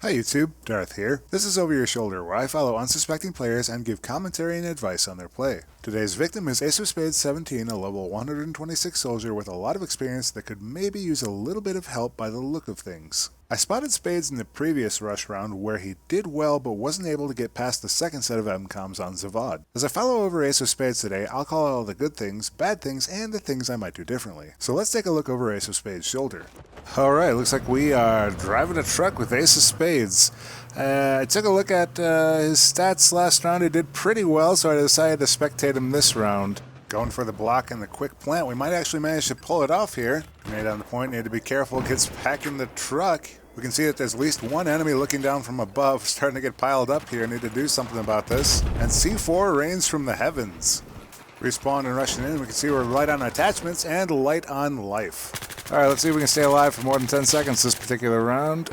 Hi YouTube, Darth here. This is Over Your Shoulder, where I follow unsuspecting players and give commentary and advice on their play. Today's victim is Ace of Spades 17, a level 126 soldier with a lot of experience that could maybe use a little bit of help by the look of things. I spotted Spades in the previous rush round where he did well but wasn't able to get past the second set of MCOMS on Zavod. As I follow over Ace of Spades today, I'll call out all the good things, bad things, and the things I might do differently. So let's take a look over Ace of Spades' shoulder. Alright, looks like we are driving a truck with Ace of Spades. I took a look at his stats last round. He did pretty well, so I decided to spectate him this round. Going for the block and the quick plant. We might actually manage to pull it off here. Grenade on the point, need to be careful, gets back in the truck. We can see that there's at least one enemy looking down from above, starting to get piled up here. Need to do something about this. And C4 rains from the heavens. Respawn and rushing in. We can see we're light on attachments and light on life. Alright, let's see if we can stay alive for more than 10 seconds this particular round.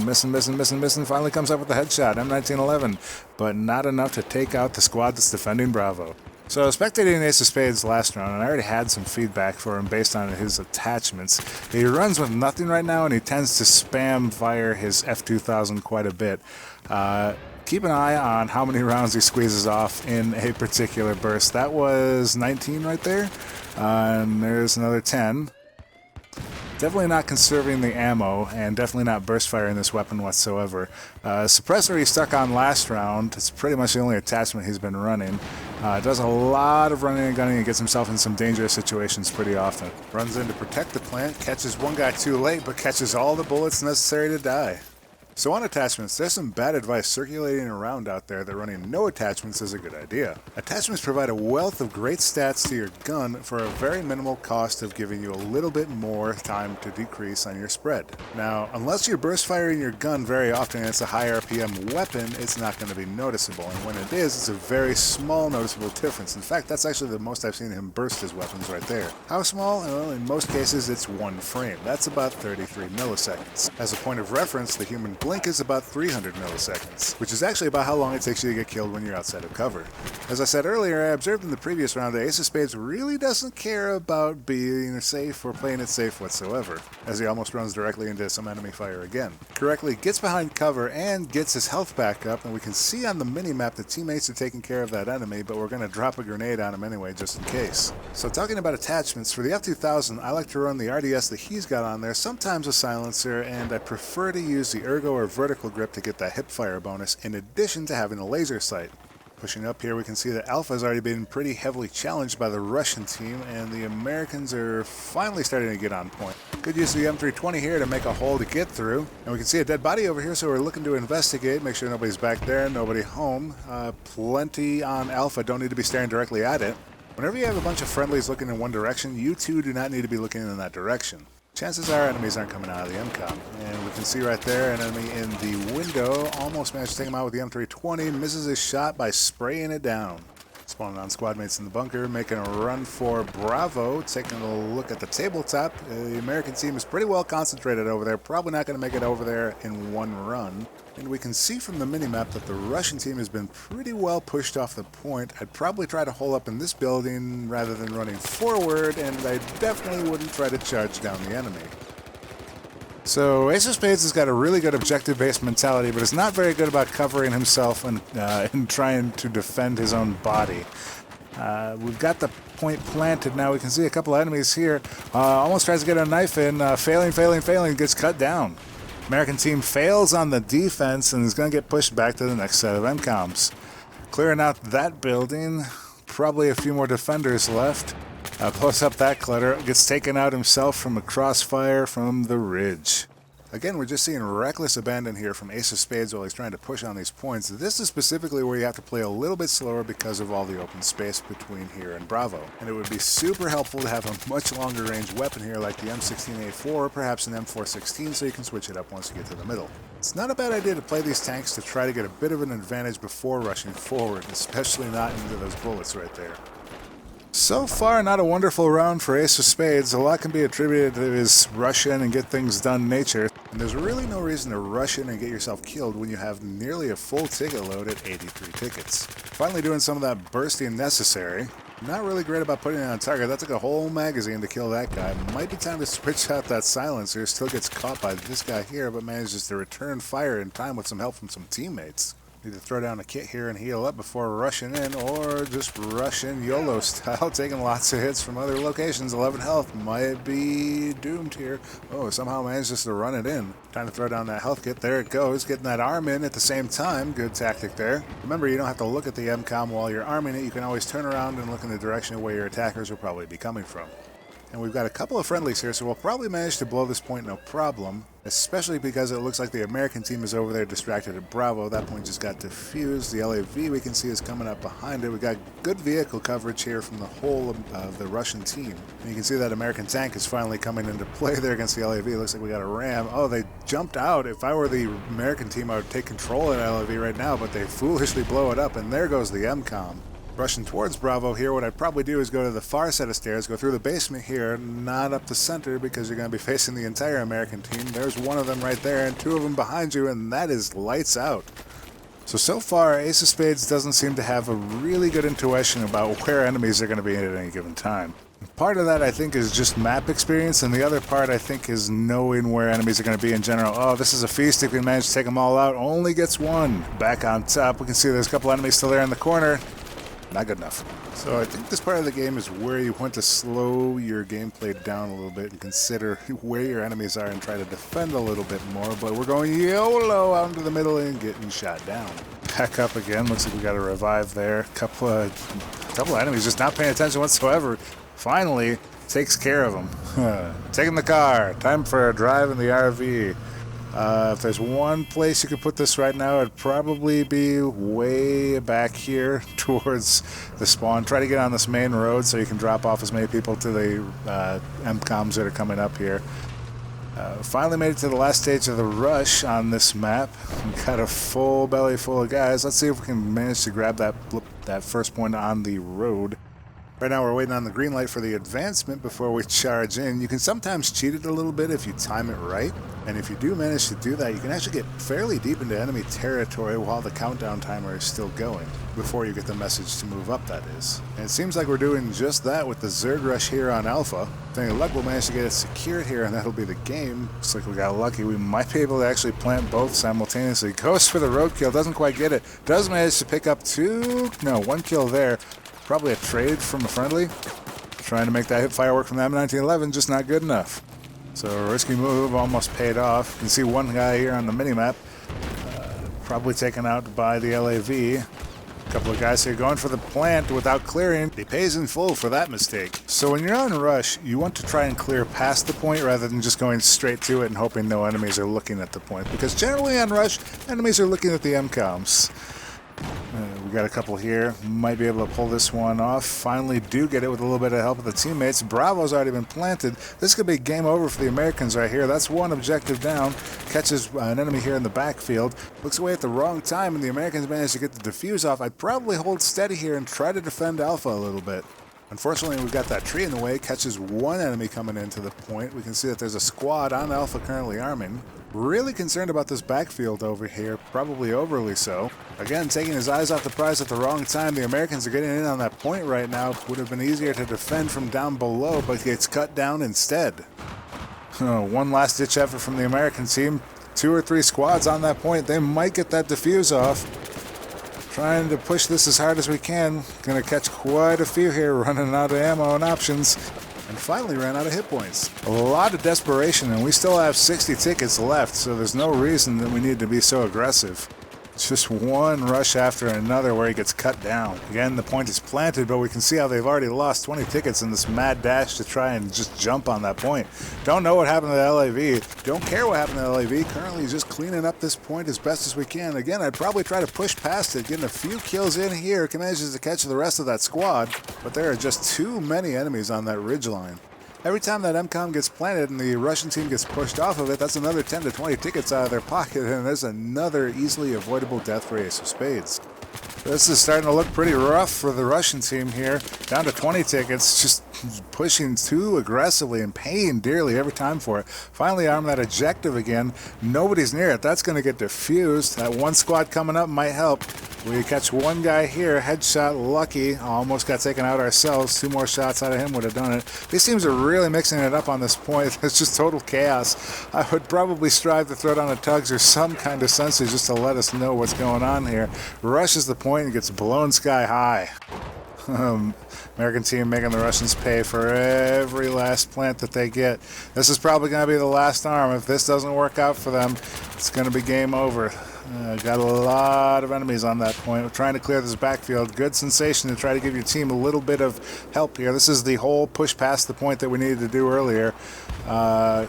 Missing. Finally comes up with the headshot, M1911. But not enough to take out the squad that's defending Bravo. So I was spectating Ace of Spades last round, and I already had some feedback for him based on his attachments. He runs with nothing right now, and he tends to spam fire his F2000 quite a bit. Keep an eye on how many rounds he squeezes off in a particular burst. That was 19 right there, and there's another 10. Definitely not conserving the ammo, and definitely not burst firing this weapon whatsoever. Suppressor he stuck on last round. It's pretty much the only attachment he's been running. Does a lot of running and gunning and gets himself in some dangerous situations pretty often. Runs in to protect the plant, catches one guy too late, but catches all the bullets necessary to die. So on attachments, there's some bad advice circulating around out there that running no attachments is a good idea. Attachments provide a wealth of great stats to your gun for a very minimal cost of giving you a little bit more time to decrease on your spread. Now, unless you're burst firing your gun very often and it's a high RPM weapon, it's not going to be noticeable. And when it is, it's a very small noticeable difference. In fact, that's actually the most I've seen him burst his weapons right there. How small? Well, in most cases, it's one frame. That's about 33 milliseconds. As a point of reference, the human blink is about 300 milliseconds, which is actually about how long it takes you to get killed when you're outside of cover. As I said earlier, I observed in the previous round that Ace of Spades really doesn't care about being safe or playing it safe whatsoever, as he almost runs directly into some enemy fire again. Correctly gets behind cover and gets his health back up, and we can see on the mini-map that teammates are taking care of that enemy, but we're going to drop a grenade on him anyway just in case. So talking about attachments, for the F2000, I like to run the RDS that he's got on there, sometimes a silencer, and I prefer to use the ergo or vertical grip to get that hip fire bonus in addition to having a laser sight. Pushing up here we can see that Alpha has already been pretty heavily challenged by the Russian team, and the Americans are finally starting to get on point. Good use of the M320 here to make a hole to get through. And we can see a dead body over here, so we're looking to investigate, make sure nobody's back there, nobody home. Plenty on Alpha, don't need to be staring directly at it. Whenever you have a bunch of friendlies looking in one direction, you too do not need to be looking in that direction. Chances are enemies aren't coming out of the MCOM. And we can see right there an enemy in the window. Almost managed to take him out with the M320. Misses his shot by spraying it down. Spawning on squad mates in the bunker, making a run for Bravo. Taking a look at the tabletop. The American team is pretty well concentrated over there. Probably not going to make it over there in one run. And we can see from the minimap that the Russian team has been pretty well pushed off the point. I'd probably try to hole up in this building rather than running forward, and I definitely wouldn't try to charge down the enemy. So Ace of Spades has got a really good objective-based mentality, but is not very good about covering himself and trying to defend his own body. We've got the point planted now. We can see a couple of enemies here. Almost tries to get a knife in, failing, gets cut down. American team fails on the defense and is going to get pushed back to the next set of MCOMs. Clearing out that building, probably a few more defenders left. Plus up that clutter, gets taken out himself from a crossfire from the ridge. Again, we're just seeing reckless abandon here from Ace of Spades while he's trying to push on these points. This is specifically where you have to play a little bit slower because of all the open space between here and Bravo. And it would be super helpful to have a much longer range weapon here like the M16A4 or perhaps an M416 so you can switch it up once you get to the middle. It's not a bad idea to play these tanks to try to get a bit of an advantage before rushing forward, especially not into those bullets right there. So far, not a wonderful round for Ace of Spades. A lot can be attributed to his rush in and get things done nature. And there's really no reason to rush in and get yourself killed when you have nearly a full ticket load at 83 tickets. Finally doing some of that bursting necessary. Not really great about putting it on target. That took a whole magazine to kill that guy. Might be time to switch out that silencer. Still gets caught by this guy here, but manages to return fire in time with some help from some teammates. Need to throw down a kit here and heal up before rushing in, or just rush in YOLO style, taking lots of hits from other locations. 11 health might be doomed here. Oh, somehow manages to run it in. Time to throw down that health kit. There it goes, getting that arm in at the same time. Good tactic there. Remember, you don't have to look at the MCOM while you're arming it. You can always turn around and look in the direction of where your attackers will probably be coming from. And we've got a couple of friendlies here, so we'll probably manage to blow this point no problem, especially because it looks like the American team is over there distracted at Bravo. That point just got defused. The LAV we can see is coming up behind it. We got good vehicle coverage here from the whole of the Russian team. And you can see that American tank is finally coming into play there against the LAV. It looks like we got a ram. Oh, they jumped out. If I were the American team, I would take control of that LAV right now, but they foolishly blow it up, and there goes the MCOM. Rushing towards Bravo here, what I'd probably do is go to the far set of stairs, go through the basement here, not up the center because you're going to be facing the entire American team. There's one of them right there and two of them behind you, and that is lights out. So far, Ace of Spades doesn't seem to have a really good intuition about where enemies are going to be at any given time. Part of that, I think, is just map experience, and the other part, I think, is knowing where enemies are going to be in general. Oh, this is a feast. If we manage to take them all out, only gets one. Back on top, we can see there's a couple enemies still there in the corner. Not good enough. So I think this part of the game is where you want to slow your gameplay down a little bit and consider where your enemies are and try to defend a little bit more, but we're going YOLO out into the middle and getting shot down. Back up again. Looks like we got a revive there. Couple of enemies just not paying attention whatsoever. Finally takes care of them. Taking the car. Time for a drive in the RV. If there's one place you could put this right now, it'd probably be way back here towards the spawn. Try to get on this main road so you can drop off as many people to the MCOMs that are coming up here. Finally made it to the last stage of the rush on this map. We got a full belly full of guys. Let's see if we can manage to grab that first point on the road. Right now we're waiting on the green light for the advancement before we charge in. You can sometimes cheat it a little bit if you time it right. And if you do manage to do that, you can actually get fairly deep into enemy territory while the countdown timer is still going, before you get the message to move up, that is. And it seems like we're doing just that with the Zerg Rush here on Alpha. With any luck, we'll manage to get it secured here, and that'll be the game. Looks like we got lucky. We might be able to actually plant both simultaneously. Goes for the roadkill, doesn't quite get it. Does manage to pick up one kill there. Probably a trade from a friendly. Trying to make that hip firework from the M1911, just not good enough. So a risky move, almost paid off. You can see one guy here on the minimap, probably taken out by the LAV. A couple of guys here going for the plant without clearing. He pays in full for that mistake. So when you're on rush, you want to try and clear past the point rather than just going straight to it and hoping no enemies are looking at the point. Because generally on rush, enemies are looking at the MCOMs. We got a couple here. Might be able to pull this one off. Finally do get it with a little bit of help of the teammates. Bravo's already been planted. This could be game over for the Americans right here. That's one objective down. Catches an enemy here in the backfield. Looks away at the wrong time, and the Americans managed to get the defuse off. I'd probably hold steady here and try to defend Alpha a little bit. Unfortunately, we've got that tree in the way. Catches one enemy coming into the point. We can see that there's a squad on Alpha currently arming. Really concerned about this backfield over here, probably overly so. Again, taking his eyes off the prize at the wrong time. The Americans are getting in on that point right now. Would have been easier to defend from down below, but gets cut down instead. One last ditch effort from the American team. 2 or 3 squads on that point. They might get that defuse off. Trying to push this as hard as we can. Gonna catch quite a few here, running out of ammo and options. And finally ran out of hit points. A lot of desperation, and we still have 60 tickets left, so there's no reason that we need to be so aggressive. It's just one rush after another where he gets cut down. Again, the point is planted, but we can see how they've already lost 20 tickets in this mad dash to try and just jump on that point. Don't know what happened to the LAV. Don't care what happened to the LAV. Currently just cleaning up this point as best as we can. Again, I'd probably try to push past it, getting a few kills in here. Can manage to catch the rest of that squad, but there are just too many enemies on that ridgeline. Every time that MCOM gets planted and the Russian team gets pushed off of it, that's another 10 to 20 tickets out of their pocket, and there's another easily avoidable death for Ace of Spades. This is starting to look pretty rough for the Russian team here. Down to 20 tickets, just pushing too aggressively and paying dearly every time for it. Finally arm that objective again. Nobody's near it. That's going to get diffused. That one squad coming up might help. We catch one guy here, headshot, lucky. Almost got taken out ourselves. 2 more shots out of him would have done it. These teams are really mixing it up on this point. It's just total chaos. I would probably strive to throw down a tugs or some kind of sensor just to let us know what's going on here. Rushes the point and gets blown sky high. American team making the Russians pay for every last plant that they get. This is probably going to be the last arm. If this doesn't work out for them, it's going to be game over. Got a lot of enemies on that point. We're trying to clear this backfield. Good sensation to try to give your team a little bit of help here. This is the whole push past the point that we needed to do earlier. Gonna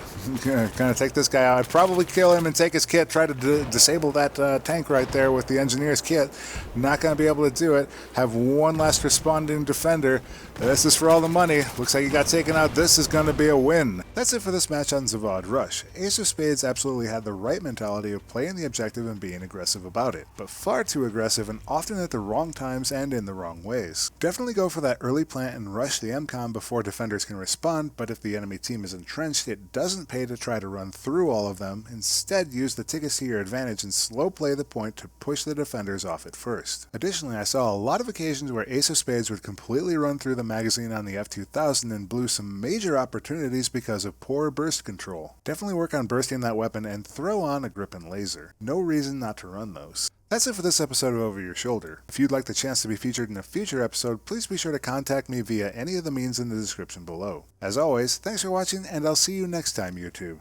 take this guy out. I'd probably kill him and take his kit. Try to disable that tank right there with the engineer's kit. Not gonna be able to do it. Have one last responding defender. This is for all the money. Looks like he got taken out. This is gonna be a win. That's it for this match on Zavod Rush. Ace of Spades absolutely had the right mentality of playing the objective and being aggressive about it, but far too aggressive and often at the wrong times and in the wrong ways. Definitely go for that early plant and rush the MCOM before defenders can respond, but if the enemy team is entrenched, it doesn't pay to try to run through all of them. Instead, use the tickets to your advantage and slow play the point to push the defenders off at first. Additionally, I saw a lot of occasions where Ace of Spades would completely run through the magazine on the F2000 and blew some major opportunities because of poor burst control. Definitely work on bursting that weapon and throw on a grip and laser. No reason not to run those. That's it for this episode of Over Your Shoulder. If you'd like the chance to be featured in a future episode, please be sure to contact me via any of the means in the description below. As always, thanks for watching, and I'll see you next time, YouTube.